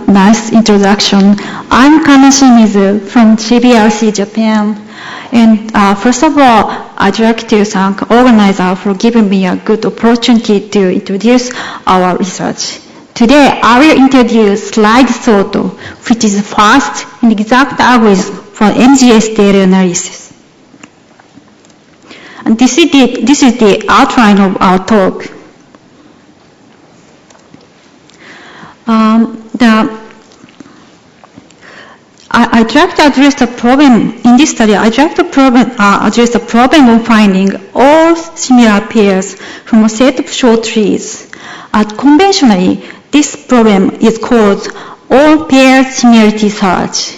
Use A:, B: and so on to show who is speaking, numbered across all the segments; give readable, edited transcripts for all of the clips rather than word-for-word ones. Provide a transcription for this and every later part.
A: nice introduction. I'm Kana Shimizu from GBRC Japan. And first of all, I'd like to thank the organizer for giving me a good opportunity to introduce our research. Today, I will introduce SlideSort, which is fast and exact algorithm for MGS data analysis. And this is the outline of our talk. I'd like to address the problem in this study. I'd like to address the problem of finding all similar pairs from a set of short trees. Conventionally, this problem is called all-pair similarity search.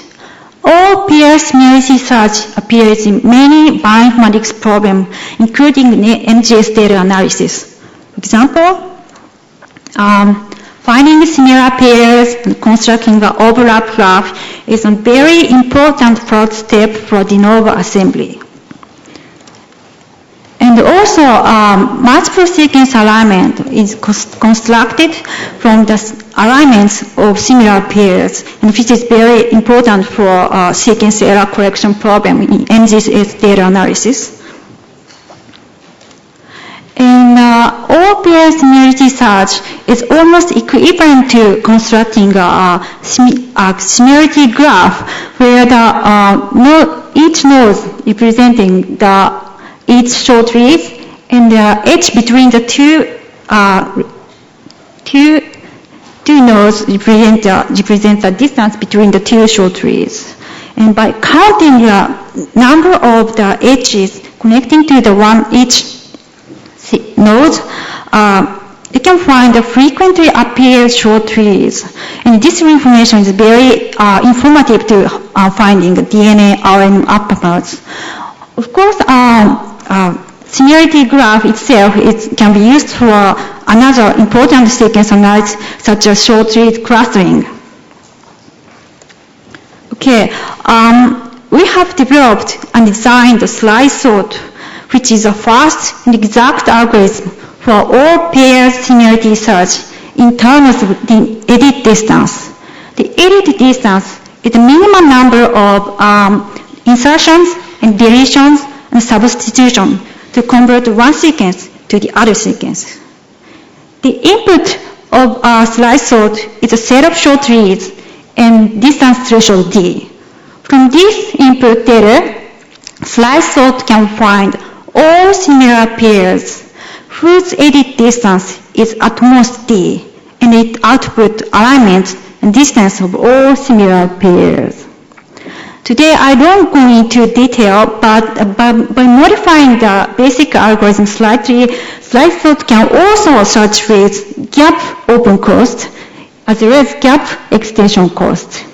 A: All-pair similarity search appears in many bioinformatics problems, including MGS data analysis. For example, finding similar pairs and constructing the overlap graph is a very important first step for de novo assembly. And also, multiple sequence alignment is constructed from the alignments of similar pairs, and which is very important for sequence error correction problem in MGS data analysis. And all-pair similarity search is almost equivalent to constructing a similarity graph where each node representing each short trees and the edge between the two nodes represent the distance between the two short trees. And by counting the number of the edges connecting to each node, you can find the frequently appear short trees. And this information is very informative to finding DNA RNA upperparts. Of course, similarity graph itself can be used for another important sequence analysis, such as short tree clustering. Okay, we have developed and designed the SlideSort, which is a fast and exact algorithm for all pair similarity search in terms of the edit distance. The edit distance is the minimum number of insertions and deletions and substitution to convert one sequence to the other sequence. The input of SlideSort is a set of short trees and distance threshold D. From this input data, SlideSort can find all similar pairs whose edit distance is at most D, and it outputs alignment and distance of all similar pairs. Today, I don't go into detail, but by modifying the basic algorithm slightly, SlideSort can also search with gap open cost as well as gap extension cost.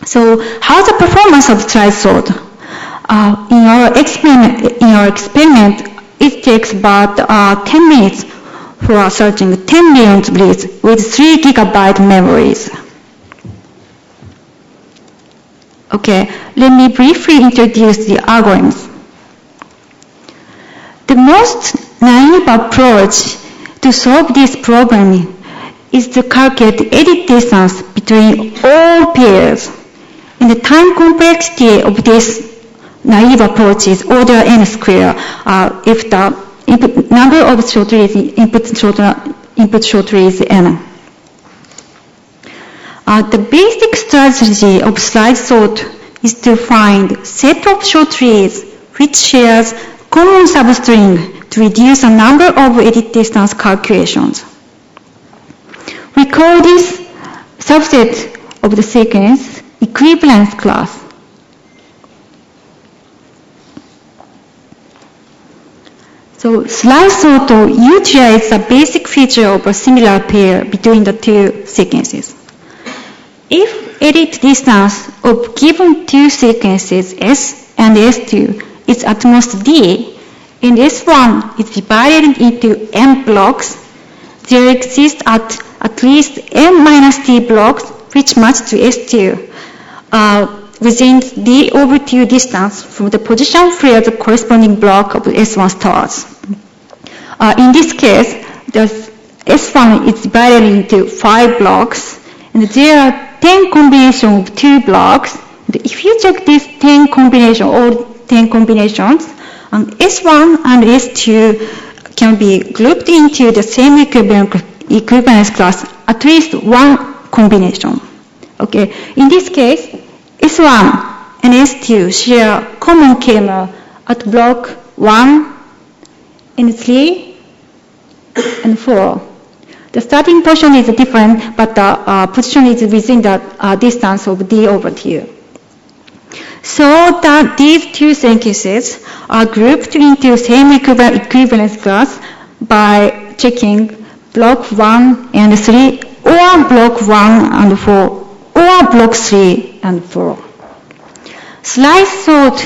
A: So, how's the performance of SlideSort? In our experiment, it takes about 10 minutes for searching 10 million leads with 3 GB memories. Okay, let me briefly introduce the algorithms. The most naive approach to solve this problem is to calculate the edit distance between all pairs. And the time complexity of this naive approach is order n square if the input number of short trees input short tree is n. The basic strategy of SlideSort is to find set of short trees which shares common substring to reduce the number of edit distance calculations. We call this subset of the sequence equivalence class. So SlideSort utilizes the basic feature of a similar pair between the two sequences. If edit distance of given two sequences S and S2 is at most D, and S1 is divided into n blocks, there exist at least n minus t blocks which match to S2 within D over 2 distance from the position for the corresponding block of S1 stars. In this case, the S1 is divided into 5 blocks, And there are 10 combinations of 2 blocks. And if you check these 10 combinations, all 10 combinations, S1 and S2 can be grouped into the same equivalence class, at least one combination. Okay, in this case, S1 and S2 share common k-mer at block 1 and 3 and 4. The starting position is different, but the position is within the distance of D over T. So that these two sequences are grouped into same equivalence class by checking block 1 and 3, or block 1 and 4, or block 3 and 4. SlideSort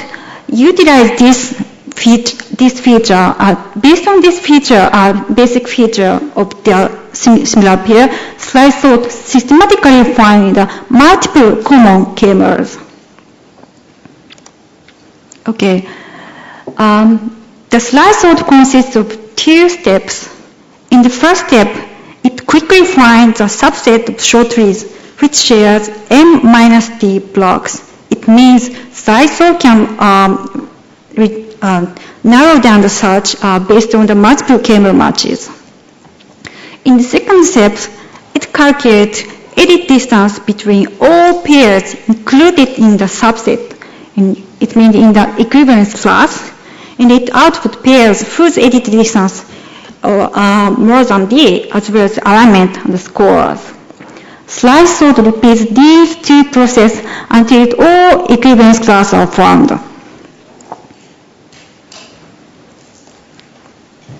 A: utilize this feature. Based on this feature, basic feature of the similar pair, SlideSort systematically find multiple common k-mers. Okay. The SlideSort consists of 2 steps. In the first step, it quickly finds a subset of short trees which shares m-d blocks. It means SlideSort can narrow down the search based on the multiple k-mer matches. In the second step, it calculates edit distance between all pairs included in the subset. It means in the equivalence class, and it output pairs whose edit distance are more than D, as well as alignment and the scores. SlideSort repeats these 2 processes until all equivalence classes are found.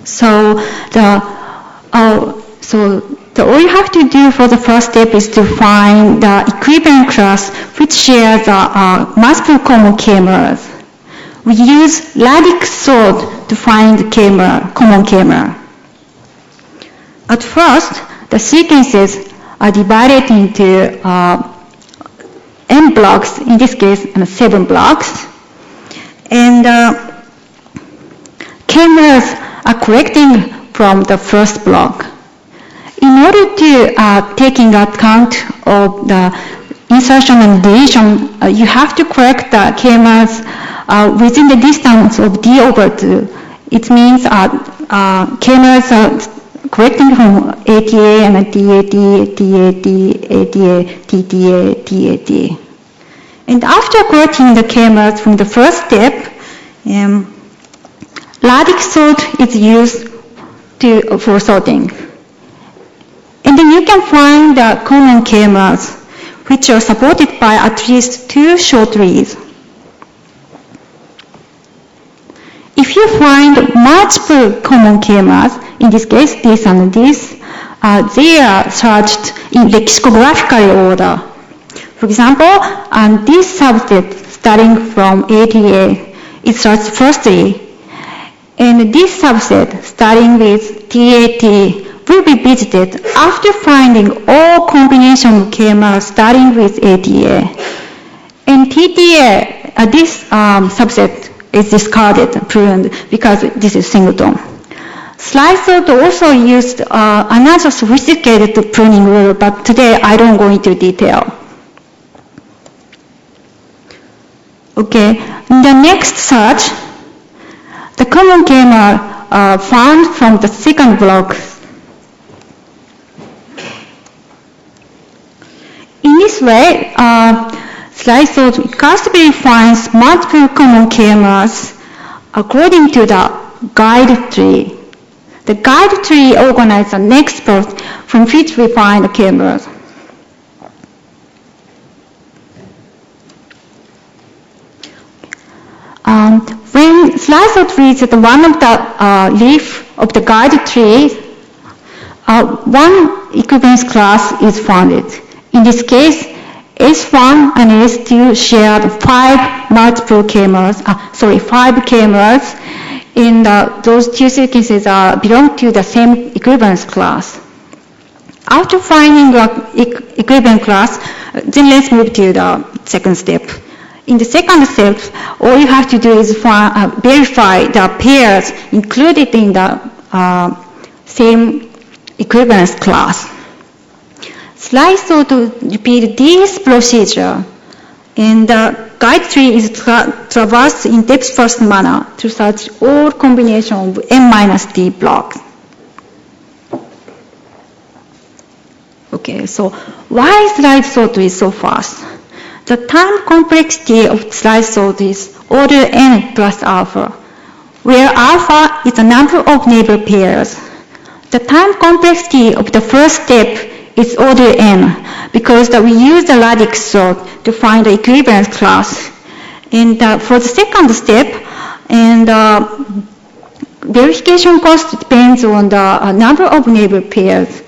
A: So all you have to do for the first step is to find the equivalent class which shares multiple common k-mers. We use SlideSort to find the common k-mer. At first, the sequences are divided into n blocks, in this case 7 blocks, and k-mers are collecting from the first block. In order to take into account of the insertion and deletion, you have to correct the k-mers within the distance of D over 2. It means k-mers are correcting from ATA and TAT, TAT, ATA, TTA, TAT. And after correcting the k-mers from the first step, SlideSort is used for sorting. And then you can find the common k-mers, which are supported by at least 2 short trees. If you find multiple common k-mers, in this case, this and this, they are searched in lexicographical order. For example, this subset starting from ATA is searched firstly, and this subset starting with TAT will be visited after finding all combination of k-mers starting with ATA. And TTA, this subset is discarded, pruned, because this is singleton. SlideSort also used another sophisticated pruning rule, but today I don't go into detail. Okay, in the next search, the common k-mer found from the second block. In this way, SlideSort constantly finds multiple common k-mers according to the guide tree. The guide tree organizes the next path from which we find the k-mers. When SlideSort reaches one of the leaf of the guide tree, one equivalence class is founded. In this case, S1 and S2 shared 5 multiple k-mers, 5 k-mers, and those 2 sequences belong to the same equivalence class. After finding the equivalent class, then let's move to the second step. In the second step, all you have to do is verify the pairs included in the same equivalence class. SlideSort repeat this procedure, and the guide tree is traversed in depth-first manner to search all combination of n-d blocks. Okay, so why SlideSort is so fast? The time complexity of SlideSort is order n plus alpha, where alpha is the number of neighbor pairs. The time complexity of the first step is order n, because we use the radix sort to find the equivalence class. And for the second step, and verification cost depends on the number of neighbor pairs.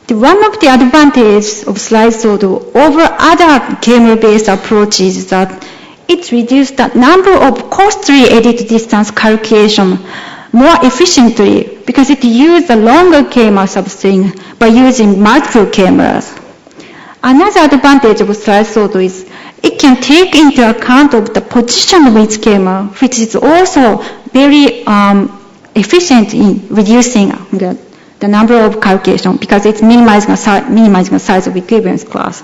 A: One of the advantages of SlideSort over other k-meal-based approaches is that it reduces the number of costly edit distance calculation more efficiently because it uses a longer k-meal substring by using multiple k-meals. Another advantage of SlideSort is it can take into account of the position of each k-meal, which is also very efficient in reducing the number of calculations because it's minimizing the size of equivalence class.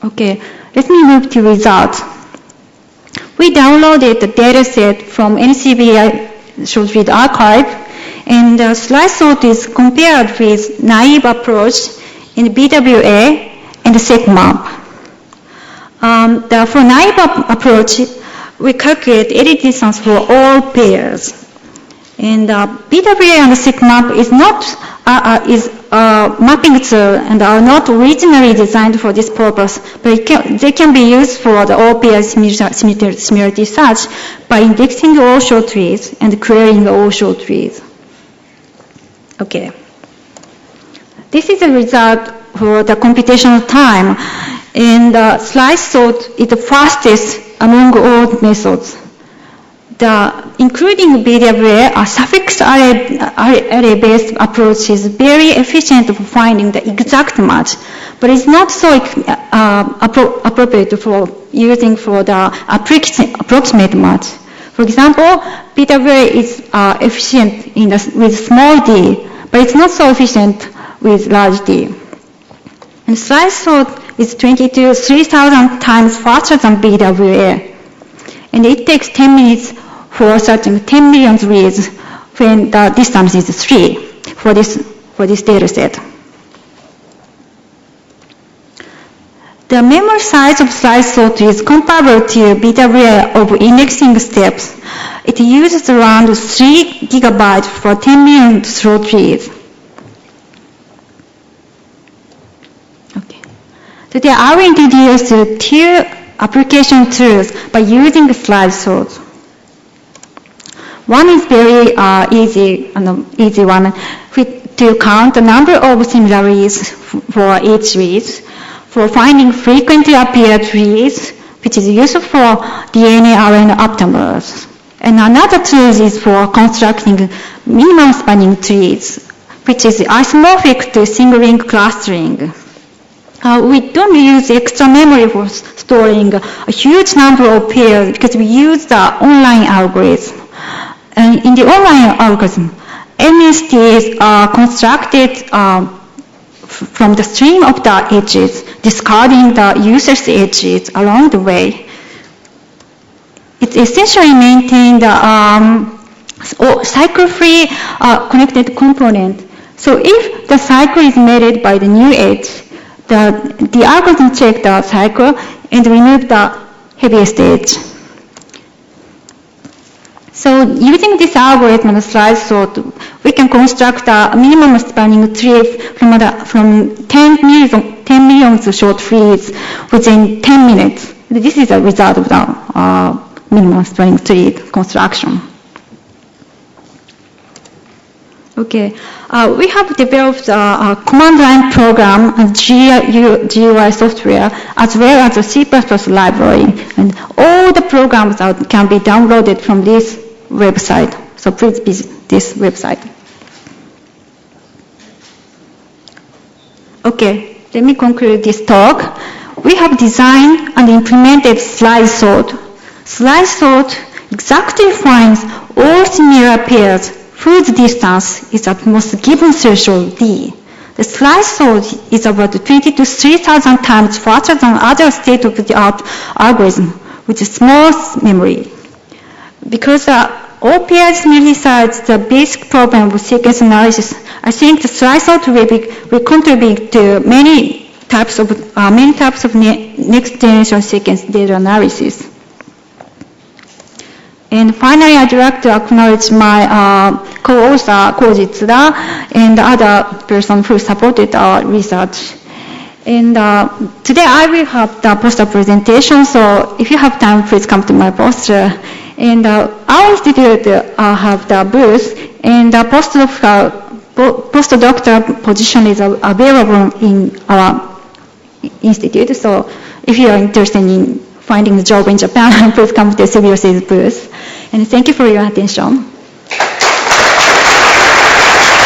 A: Okay, let me move to results. We downloaded the data set from NCBI short read archive, and SlideSort is compared with naive approach in BWA and SecMap. For naive approach, we calculate edit distance for all pairs. And BWA and SecMap is not mapping tool and are not originally designed for this purpose, but they can be used for the all pair similarity search by indexing all short trees and querying all short trees. Okay. This is the result for the computational time, and SlideSort is the fastest among all methods. Including BWA, a suffix array-based approach is very efficient for finding the exact match, but it's not so appropriate for using for the approximate match. For example, BWA is efficient with small d, but it's not so efficient with large d. And SlideSort is 3,000 times faster than BWA, and it takes 10 minutes for searching 10 million reads when the distance is 3 for this data set. The memory size of SlideSort is comparable to BWA of indexing steps. It uses around 3 gigabytes for 10 million throw trees. Okay. Today I will introduce 2 application tools by using SlideSort. One is very easy one to count the number of similarities for each read, for finding frequently appear trees, which is useful for DNA RNA aptamers. And another tool is for constructing minimum spanning trees, which is isomorphic to single-link clustering. We don't use extra memory for storing a huge number of pairs because we use the online algorithm. And in the online algorithm, MSTs are constructed from the stream of the edges, discarding the user's edges along the way. It essentially maintains the cycle-free connected component. So if the cycle is made by the new edge, the algorithm checks the cycle and removes the heaviest edge. So using this algorithm and SlideSort, we can construct a minimum spanning tree from 10 million short trees within 10 minutes. This is a result of the minimum spanning tree construction. Okay, we have developed a command line program and GUI software as well as a C++ library, and all the programs can be downloaded from this website. So please visit this website. Okay, let me conclude this talk. We have designed and implemented SlideSort. SlideSort exactly finds all similar pairs whose distance is at most given threshold D. The SlideSort is about 20 to 3,000 times faster than other state-of-the-art algorithm with small memory. Because all pairs decides the basic problem of sequence analysis, I think the SlideSort will contribute to many types of next generation sequence data analysis. And finally, I'd like to acknowledge my co-author, Koji Tsuda, and other person who supported our research. And today I will have the poster presentation, so if you have time, please come to my poster. And our institute have the booth, and the postdoctoral position is available in our institute. So if you are interested in finding a job in Japan, please come to CBOC's booth. And thank you for your attention.